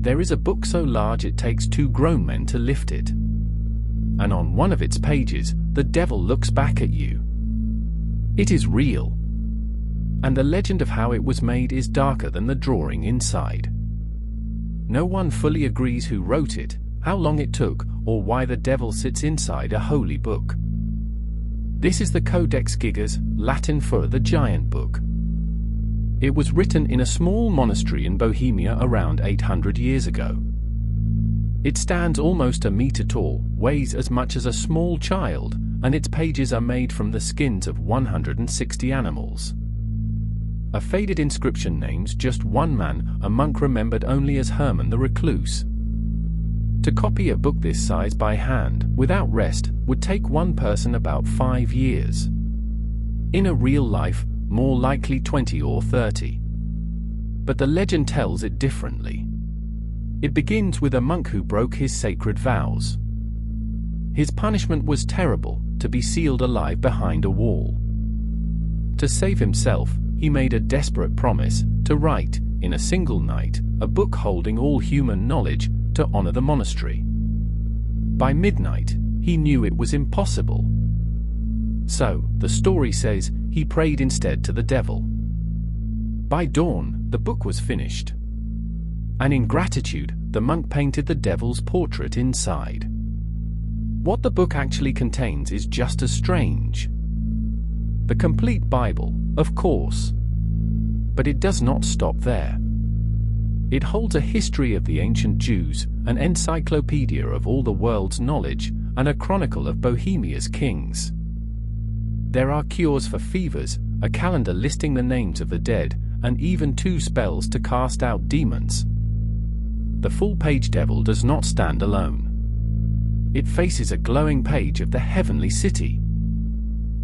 There is a book so large it takes 2 grown men to lift it. And on one of its pages, the devil looks back at you. It is real. And the legend of how it was made is darker than the drawing inside. No one fully agrees who wrote it, how long it took, or why the devil sits inside a holy book. This is the Codex Gigas, Latin for the giant book. It was written in a small monastery in Bohemia around 800 years ago. It stands almost a meter tall, weighs as much as a small child, and its pages are made from the skins of 160 animals. A faded inscription names just one man, a monk remembered only as Herman the Recluse. To copy a book this size by hand, without rest, would take one person about 5 years. In a real life, more likely 20 or 30. But the legend tells it differently. It begins with a monk who broke his sacred vows. His punishment was terrible, to be sealed alive behind a wall. To save himself, he made a desperate promise to write, in a single night, a book holding all human knowledge, to honor the monastery. By midnight, he knew it was impossible. So, the story says, he prayed instead to the devil. By dawn, the book was finished. And in gratitude, the monk painted the devil's portrait inside. What the book actually contains is just as strange. The complete Bible, of course. But it does not stop there. It holds a history of the ancient Jews, an encyclopedia of all the world's knowledge, and a chronicle of Bohemia's kings. There are cures for fevers, a calendar listing the names of the dead, and even 2 spells to cast out demons. The full-page devil does not stand alone. It faces a glowing page of the heavenly city.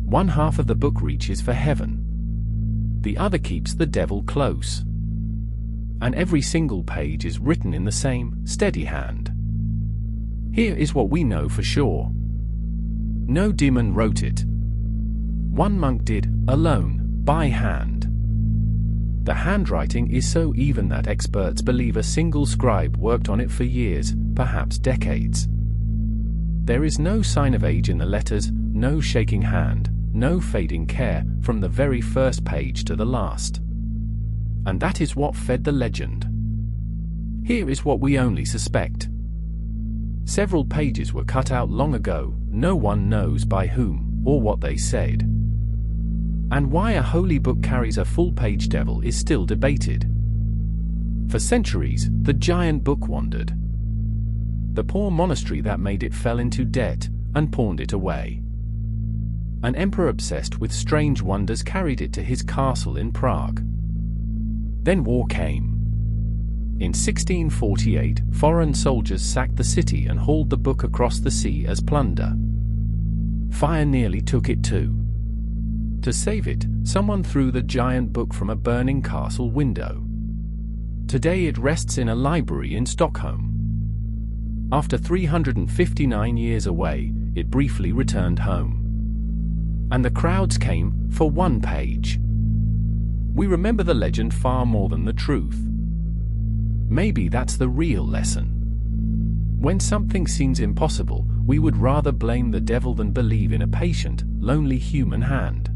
One half of the book reaches for heaven. The other keeps the devil close. And every single page is written in the same, steady hand. Here is what we know for sure. No demon wrote it. One monk did, alone, by hand. The handwriting is so even that experts believe a single scribe worked on it for years, perhaps decades. There is no sign of age in the letters, no shaking hand, no fading care, from the very first page to the last. And that is what fed the legend. Here is what we only suspect. Several pages were cut out long ago, no one knows by whom, or what they said. And why a holy book carries a full-page devil is still debated. For centuries, the giant book wandered. The poor monastery that made it fell into debt, and pawned it away. An emperor obsessed with strange wonders carried it to his castle in Prague. Then war came. In 1648, foreign soldiers sacked the city and hauled the book across the sea as plunder. Fire nearly took it too. To save it, someone threw the giant book from a burning castle window. Today it rests in a library in Stockholm. After 359 years away, it briefly returned home. And the crowds came for one page. We remember the legend far more than the truth. Maybe that's the real lesson. When something seems impossible, we would rather blame the devil than believe in a patient, lonely human hand.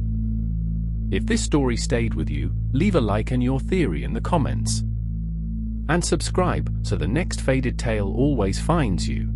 If this story stayed with you, leave a like and your theory in the comments. And subscribe so the next faded tale always finds you.